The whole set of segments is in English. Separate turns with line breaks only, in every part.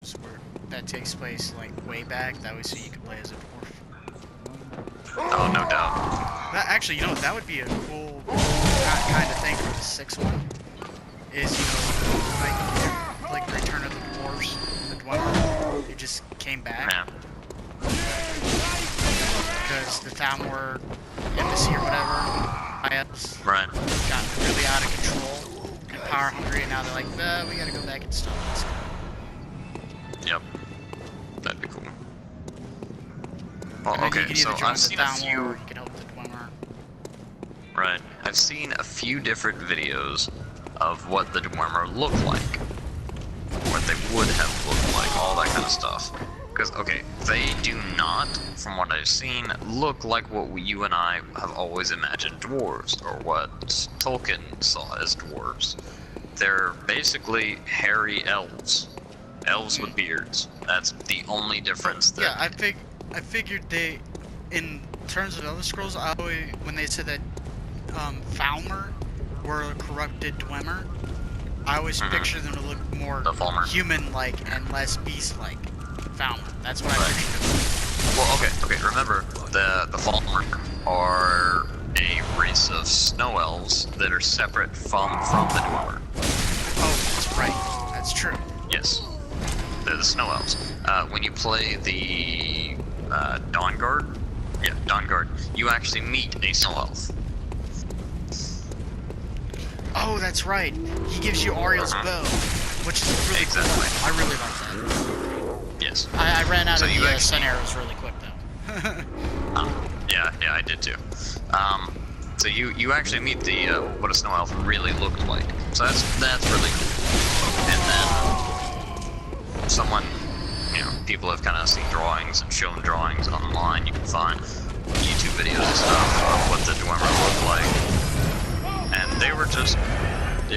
scrolls where that takes place like way back. That way, so you can play as a dwarf.
Oh, no doubt.
That actually, you know, that would be a cool kind of thing for the sixth one. Is like Return of the Dwarves, the Dwemer. It just came back.
Yeah.
Because the Thalmor embassy or whatever,
Right.
got really out of control and power hungry, and now they're like, we gotta go back and stop this guy.
Yep. That'd be cool. Well,
And then you
okay,
can
so
either join
I've
the
seen a
Thalmor
few.
or you can help the Dwemer.
Right. I've seen a few different videos of what the Dwemer look like. What they would have looked like, all that kind of stuff. Because, okay, they do not, from what I've seen, look like what you and I have always imagined dwarves, or what Tolkien saw as dwarves. They're basically hairy elves. Elves with beards. That's the only difference.
Yeah, I figured they, in terms of other scrolls, I always, when they said that Falmer were a corrupted Dwemer, I always picture them to look more human-like and less beast-like. Falmer. That's what I pictured.
Well, okay. Remember, the Falmer are a race of snow elves that are separate from the Dwemer.
Oh, that's right. That's true.
Yes. They're the snow elves. When you play the Dawnguard, you actually meet a snow elf.
Oh, that's right. He gives you Ariel's bow, which is really cool. I really like that.
Yes.
I ran out of the sun arrows really quick though.
Yeah, I did too. So you actually meet the what a snow elf really looked like. So that's really cool. And then someone, people have kind of seen drawings and shown drawings online. You can find YouTube videos and stuff of what the Dwemer looked like. And they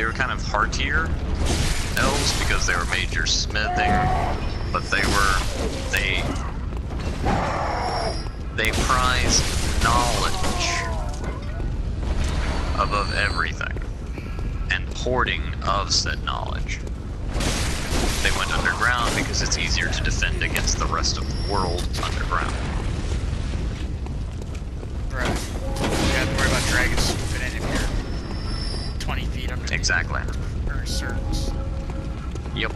were kind of heartier elves because they were major smithing, but they prize knowledge above everything, and hoarding of said knowledge. They went underground because it's easier to defend against the rest of the world underground.
Right. You have to worry about dragons swooping in if you're 20 feet under.
Exactly.
Or circles.
Yep.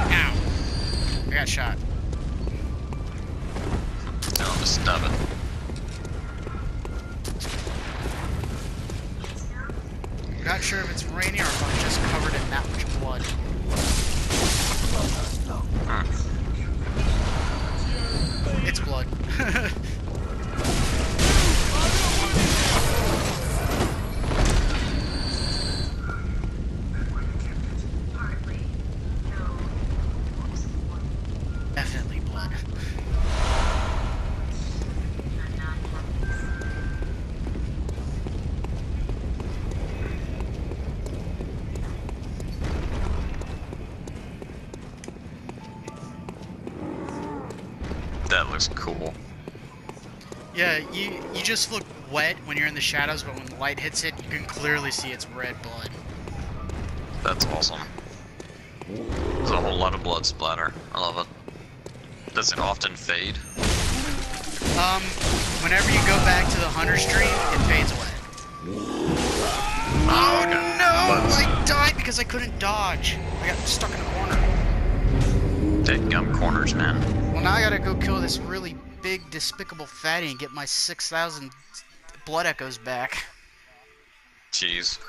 Ow! I got shot.
No, just stop it.
I'm not sure if it's raining or if I'm just covered in that much blood. It's blood. Definitely blood.
That looks cool.
Yeah, you just look wet when you're in the shadows, but when the light hits it, you can clearly see it's red blood.
That's awesome. There's a whole lot of blood splatter. I love it. Does it often fade?
Whenever you go back to the hunter stream, it fades away. Oh no! I died because I couldn't dodge. I got stuck in a corner.
Dead gum corners, man.
Well, now I gotta go kill this really big, despicable fatty and get my 6,000 blood echoes back.
Jeez.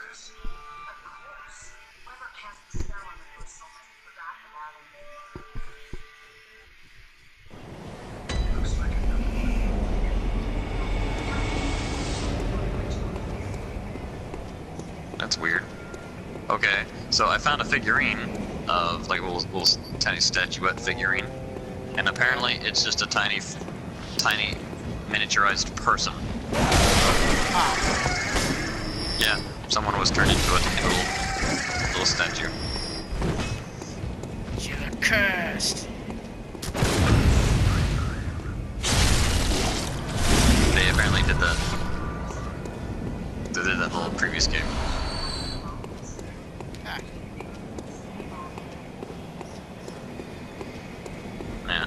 That's weird. Okay, so I found a figurine of like a little tiny statuette figurine, and apparently it's just a tiny miniaturized person. Yeah, someone was turned into a tiny little statue.
You're cursed.
They apparently did that. They did that in the previous game.
Yeah.
Yeah.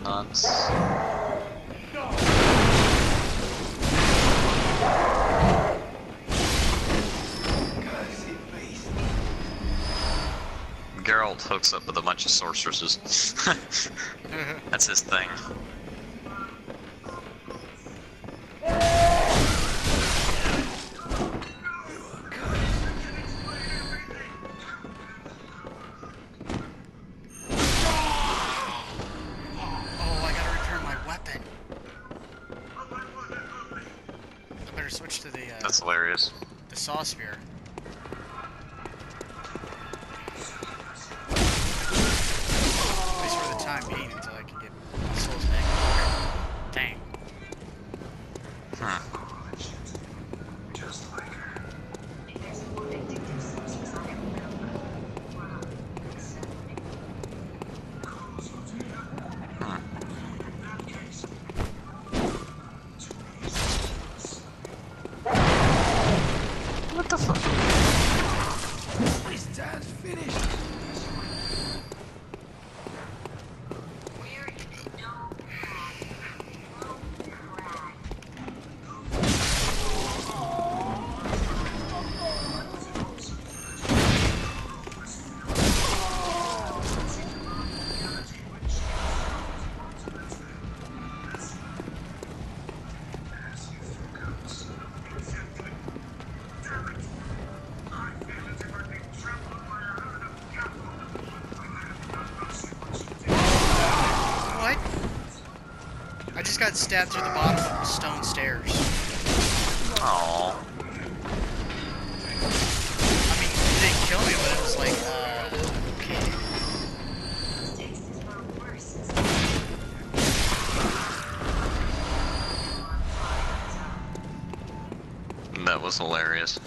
Nuts. Geralt hooks up with a bunch of sorceresses. That's his thing.
Switch to the
That's hilarious.
The saw sphere. At least for the time being, until I can get my souls back. Dang.
Just like her.
What the fuck?
This time's finished.
I just got stabbed through the bottom of the stone stairs.
Aww.
I mean, it didn't kill me, but it was like, okay.
That was hilarious.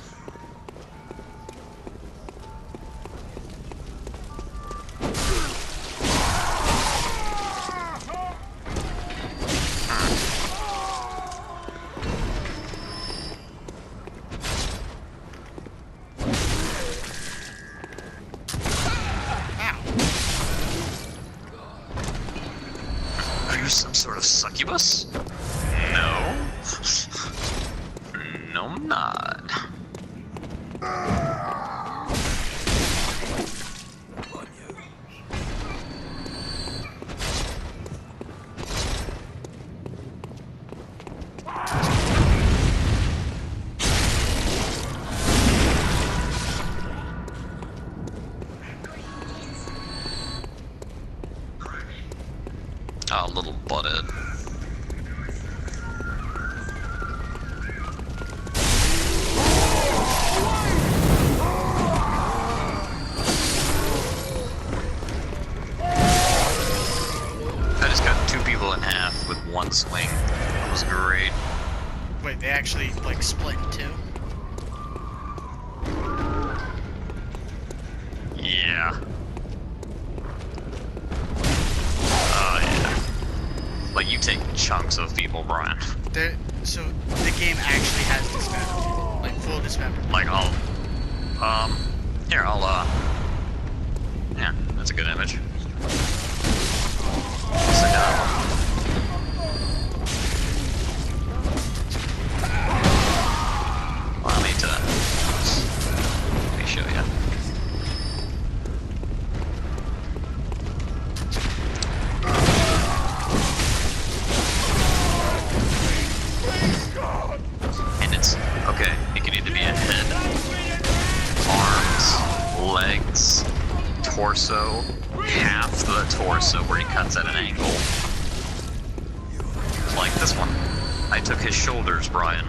Some sort of succubus? No. No, I'm not. Oh, little butthead. I just got two people in half with one swing. That was great.
Wait, they actually, like, split in two?
Yeah. Oh, yeah. Like, you take chunks of people, Brian.
So, the game actually has dismemberment. Like, full dismemberment.
Like, here, yeah, that's a good image. It's like, allow me to, let me show you. And it's, okay, it can either be a head, arms, legs, torso, half the torso where he cuts at an angle. Like this one. I took his shoulders, Brian.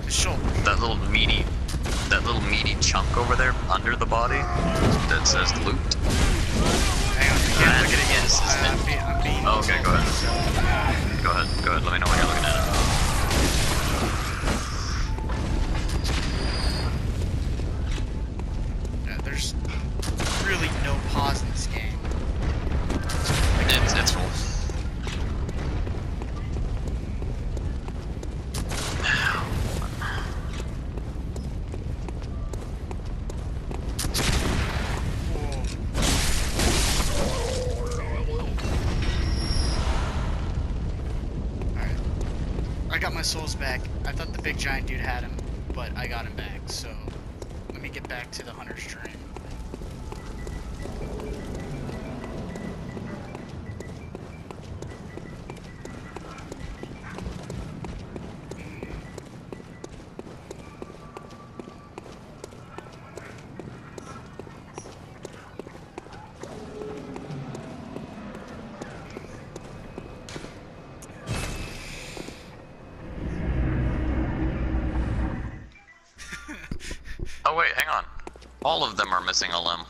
His shoulder.
That little meaty chunk over there under the body that says glute.
Hang on, you can't look at it yet.
Yes,
I'm being
oh, okay, go ahead. Go ahead, let me know when you're looking at it.
Yeah, there's really no pause in this game.
It's full.
got my souls back. I thought the big giant dude had him, but I got him back. So let me get back to the hunter's dream.
Oh wait, hang on. All of them are missing a limb.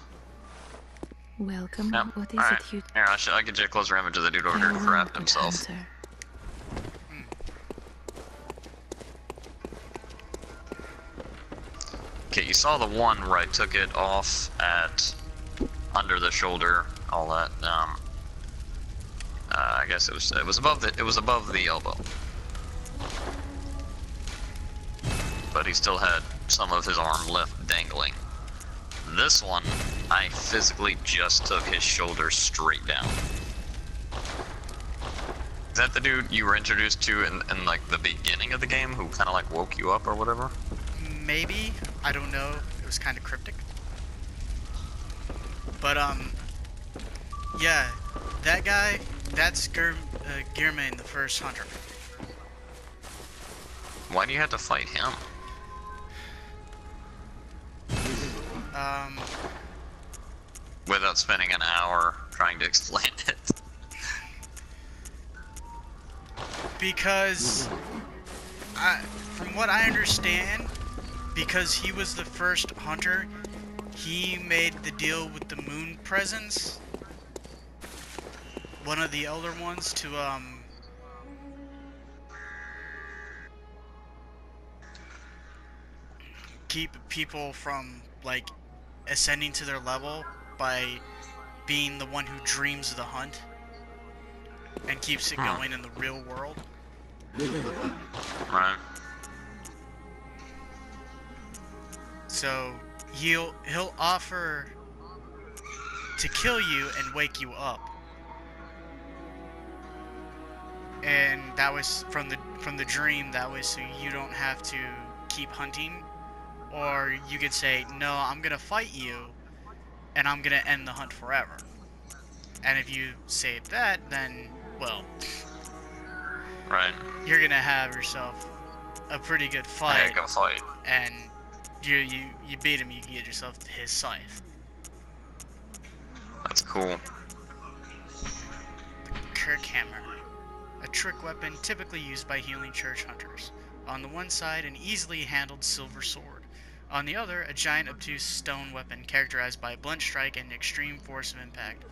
Welcome.
Yep.
What is
All right.
it you...
Here, I'll get you a closer image of the dude over here who crapped himself.
Hunter.
Okay, you saw the one where I took it off at under the shoulder, all that. I guess it was above the elbow, but he still had some of his arm left dangling. This one, I physically just took his shoulder straight down. Is that the dude you were introduced to in like the beginning of the game, who kind of like woke you up or whatever?
Maybe, I don't know. It was kind of cryptic. But yeah, that guy, that's Gearman, the first hunter.
Why do you have to fight him? Without spending an hour trying to explain it.
Because, from what I understand, because he was the first hunter, he made the deal with the moon presence, one of the elder ones, to keep people from like ascending to their level by being the one who dreams of the hunt and keeps it going in the real world.
Right.
So he'll offer to kill you and wake you up, and that was from the dream. That was so you don't have to keep hunting, or you could say, no, I'm gonna fight you and I'm gonna end the hunt forever. And if you say that, then well,
Right.
you're gonna have yourself a pretty good fight.
Yeah, go fight.
And you beat him, you can get yourself his scythe.
That's cool.
The Kirk Hammer, a trick weapon typically used by healing church hunters. On the one side, an easily handled silver sword. On the other, a giant obtuse stone weapon characterized by blunt strike and extreme force of impact.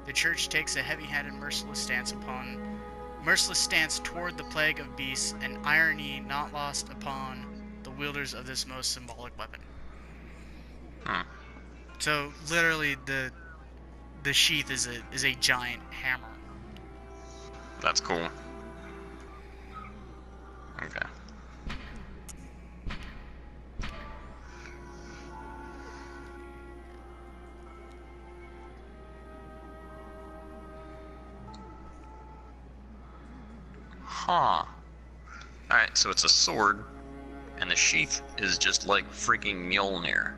The church takes a heavy-handed, merciless stance toward the plague of beasts, an irony not lost upon the wielders of this most symbolic weapon. So literally, the sheath is a giant hammer.
That's cool. Okay. Huh. Alright, so it's a sword, and the sheath is just like freaking Mjolnir.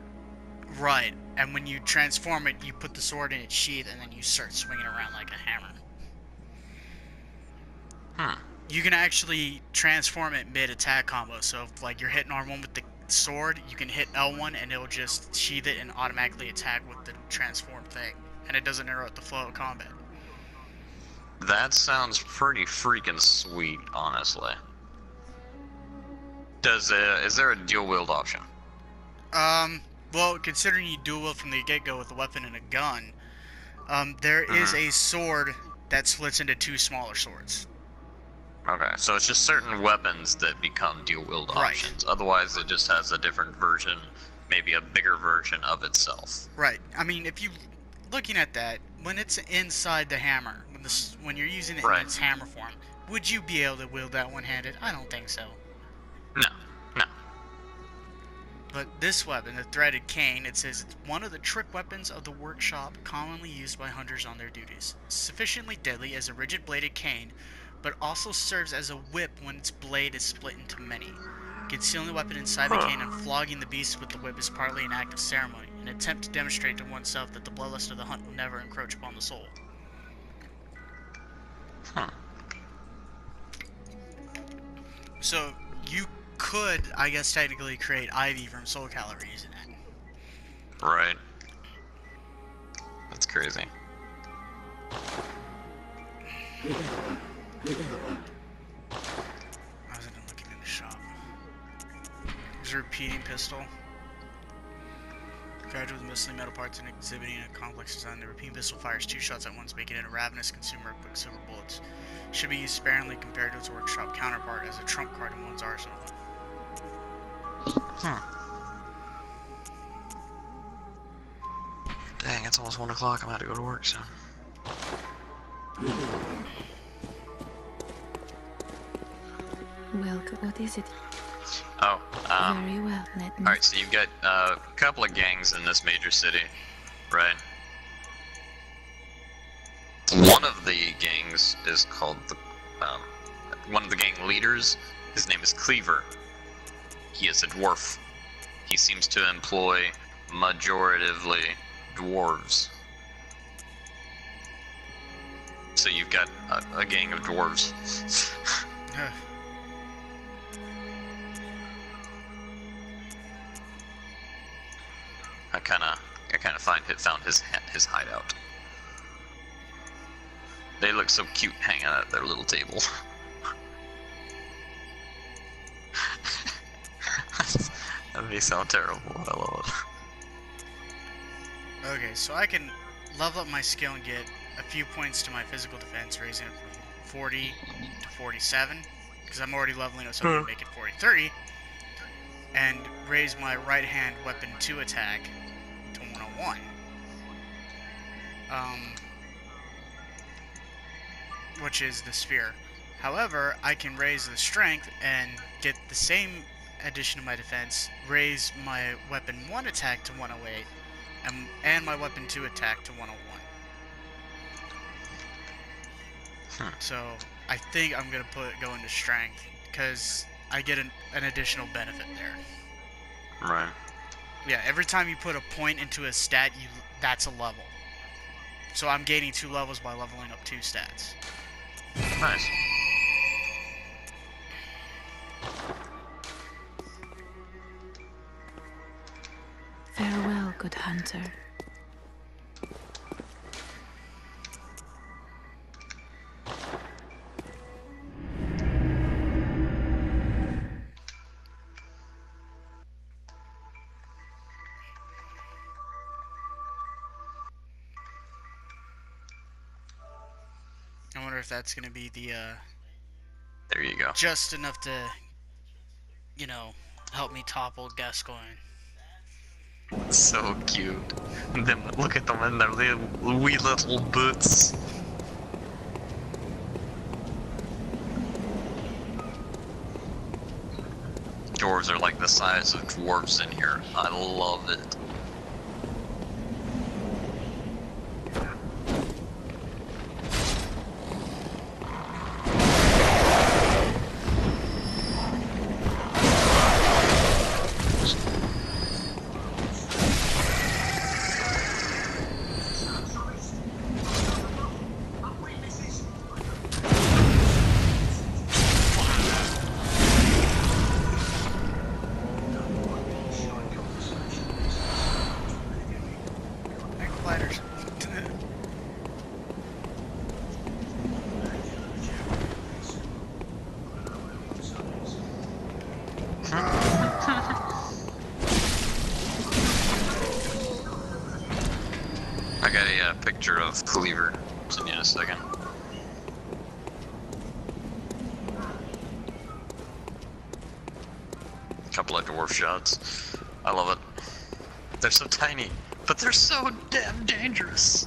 Right, and when you transform it, you put the sword in its sheath, and then you start swinging around like a hammer. You can actually transform it mid-attack combo, so if like you're hitting R1 with the sword, you can hit L1 and it'll just sheath it and automatically attack with the transformed thing, and it doesn't interrupt the flow of combat.
That sounds pretty freaking sweet, honestly. Is there a dual wield option?
Well, considering you dual wield from the get-go with a weapon and a gun, there is a sword that splits into two smaller swords.
Okay, so it's just certain weapons that become dual wield options. Otherwise, it just has a different version, maybe a bigger version of itself.
Right. I mean, if you looking at that, when it's inside the hammer, when you're using it in its hammer form, would you be able to wield that one-handed? I don't think so.
No.
But this weapon, the threaded cane, it says it's one of the trick weapons of the workshop commonly used by hunters on their duties. Sufficiently deadly as a rigid-bladed cane, but also serves as a whip when its blade is split into many. Concealing the weapon inside the cane and flogging the beast with the whip is partly an act of ceremony, an attempt to demonstrate to oneself that the bloodlust of the hunt will never encroach upon the soul.
Huh.
So, you could, I guess, technically create Ivy from Soul Calibur using it.
Right. That's crazy.
I wasn't looking in the shop. There's a repeating pistol. Graduate with mostly metal parts and exhibiting a complex design, the repeating pistol fires 2 shots at once, making it a ravenous consumer of quicksilver bullets. Should be used sparingly compared to its workshop counterpart as a trump card in one's arsenal.
Dang, it's almost 1 o'clock. I'm gonna have to go to work soon.
Welcome. What is it?
Oh,
Very well, let me.
alright, so you've got a couple of gangs in this major city, right? One of the gangs is called the, one of the gang leaders, his name is Cleaver. He is a dwarf. He seems to employ majoritively dwarves. So you've got a gang of dwarves. I kind of found his hideout. They look so cute hanging out at their little table. That'd be so terrible. I love it.
Okay, so I can level up my skill and get a few points to my physical defense, raising it from 40 to 47, because I'm already leveling up, so I'm going to make it 43, and raise my right hand weapon 2 attack to 101. Which is the spear. However, I can raise the strength and get the same addition to my defense, raise my weapon 1 attack to 108, and my weapon 2 attack to 101. So I think I'm gonna go into strength because I get an additional benefit there.
Right.
Yeah, every time you put a point into a stat, that's a level. So I'm gaining 2 levels by leveling up 2 stats.
Nice.
Farewell, good hunter.
I wonder if that's gonna be the
There you go.
just enough to, you know, help me topple Gascoigne.
So cute. Them, look at them in their wee little boots. Dwarves are like the size of dwarves in here. I love it. I got a picture of Cleaver. Send you in a second. Couple of dwarf shots. I love it. They're so tiny, but they're so damn dangerous.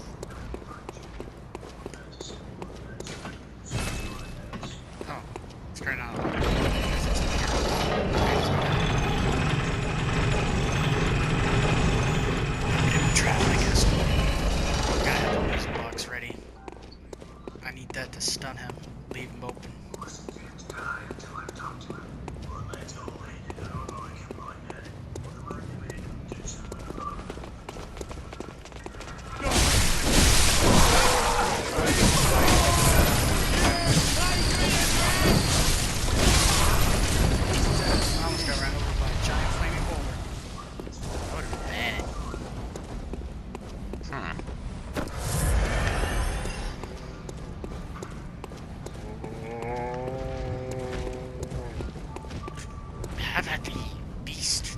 Oh, it's right now. Traffic is. Gotta have the music box ready. I need that to stun him. leave him open. I almost got ran over by a giant flaming boulder. That would have been bad. Have at the beast.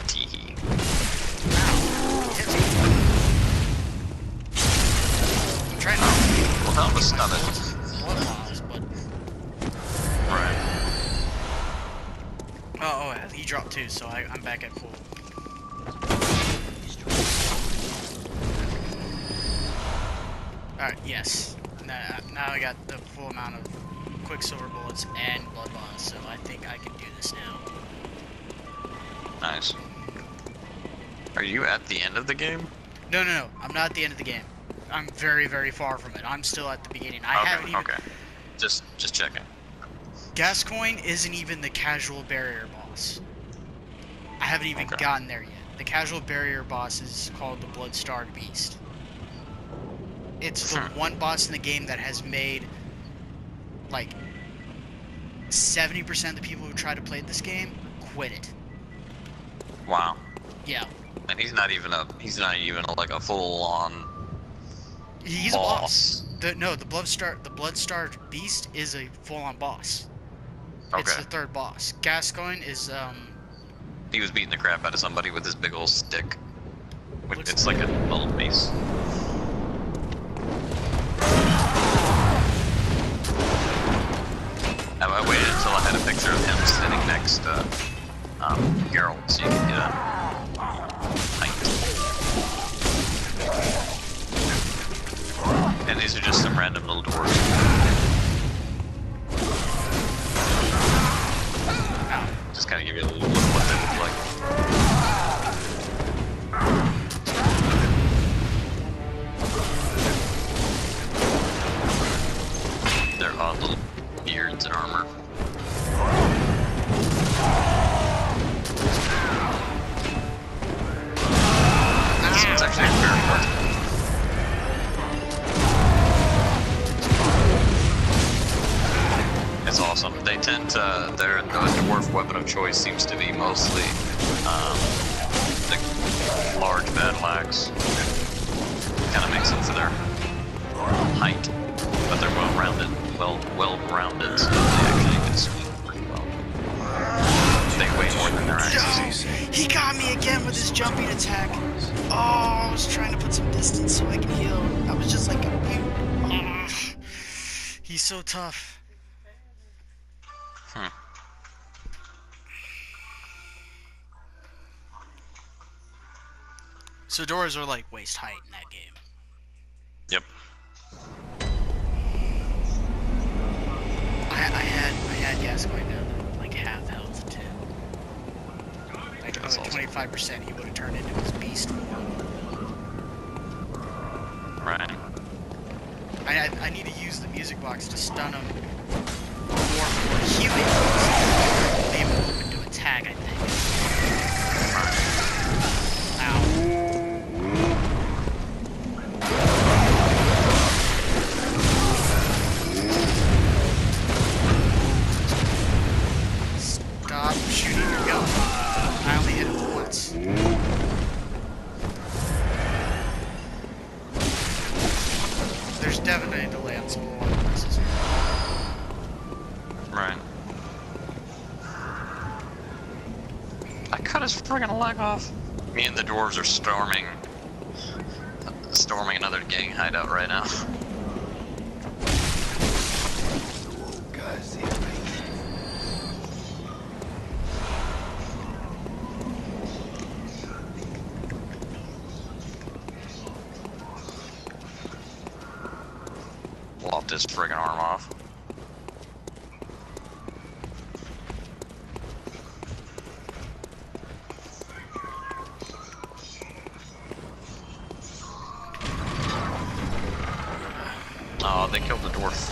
Teehee.
Ow. Hit me. I'm trying to.
Well, that was stun it.
Blood loss, but.
Right.
Oh, he dropped too, so I'm back at full. Alright, yes. Now I got the full amount of Quicksilver bullets and blood loss, so I think I can do this now.
Nice. Are you at the end of the game?
No, I'm not at the end of the game. I'm very, very far from it. I'm still at the beginning. I haven't even...
Okay. Just checking.
Gascoigne isn't even the casual barrier boss. I haven't even gotten there yet. The casual barrier boss is called the Blood-Starved Beast. It's the one boss in the game that has made, like, 70% of the people who try to play this game quit it.
Wow.
Yeah.
And he's not even like a full-on
He's a boss. The Blood-Starved Beast is a full-on boss.
Okay.
It's the third boss. Gascoigne is,
He was beating the crap out of somebody with his big old stick. It's like a little mace. I waited until I had a picture of him sitting next to Geralt so you can get a height. And these are just some random little dwarves. Just kind of give you a little look of what they look like. They're odd little beards and armor. It's actually very hard. It's awesome. They tend to, their dwarf weapon of choice seems to be mostly the large battle axe. Kind of makes up for their height, but they're well-rounded, so they actually can swing pretty well. They weigh more than their axes.
He got me again with his jumping attack. Oh, I was trying to put some distance so I can heal. I was just like, oh, he's so tough. So doors are like waist height in that game.
Yep.
I had Gascoigne down to like half health too. Like
That's
about
awesome.
25%, he would have turned into his beast form.
Right.
I need to use the music box to stun him more for healing. Leave him open to attack, I think. Ow. Stop shooting your gun. I only hit him once. There's definitely a delay on some places.
Right. I cut his friggin' leg off. Me and the dwarves are storming another gang hideout right now. Lopped his friggin' arm off. Oh, they killed the dwarf.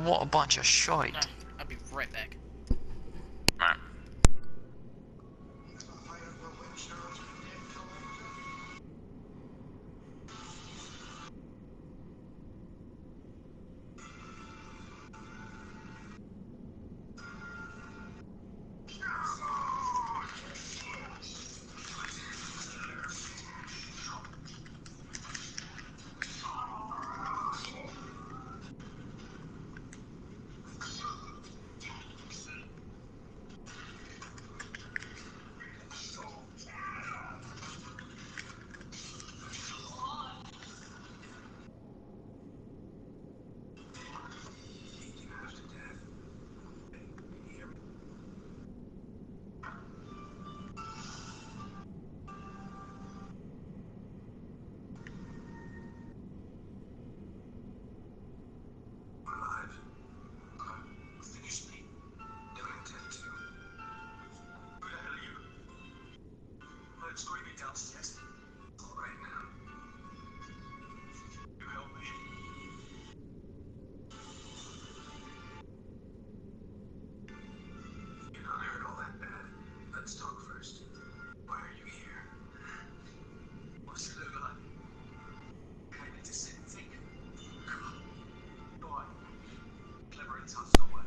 What a bunch of shite.
I'll be right back.
Alright.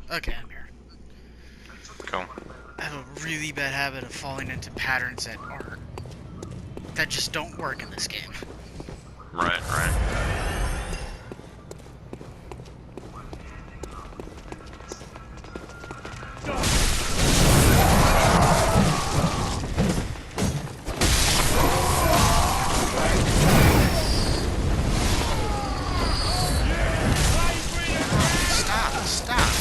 Okay, I'm here.
Cool.
I have a really bad habit of falling into patterns that just don't work in this game.
Right, right.
Stop.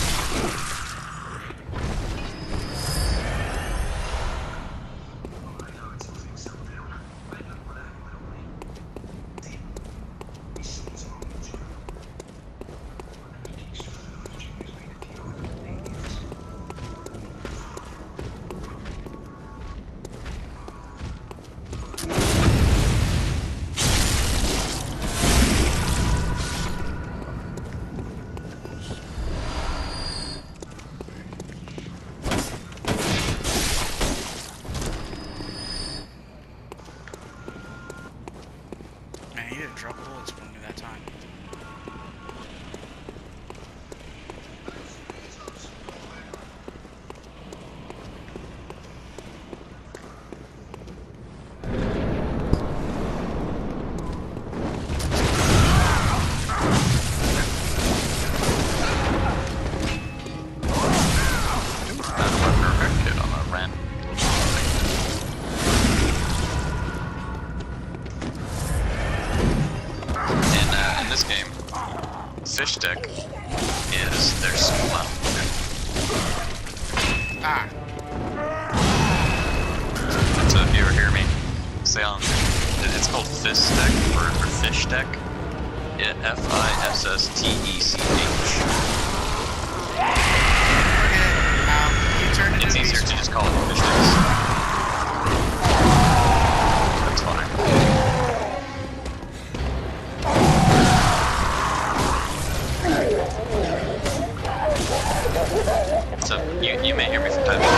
Man, he didn't drop bullets from me that time.
Fish stick is their smell.
Ah.
So if you ever hear me say on, it's called fish stick or fish stick. Yeah, Fistech.
Okay,
It's easier to just call it fish sticks. That's fine. So you may hear me from time to time.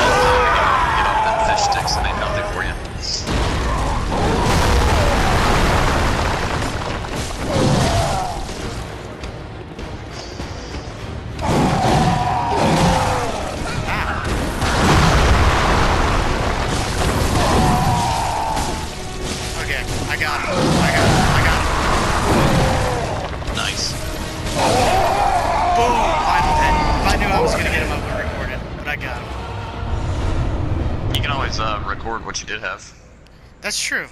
Get off that fish sticks and ain't nothing for you.
Okay, I got it.
Nice.
Boom! Final hit. If I knew I was gonna get him, I would record it, but I got him.
You can always record what you did have.
That's true.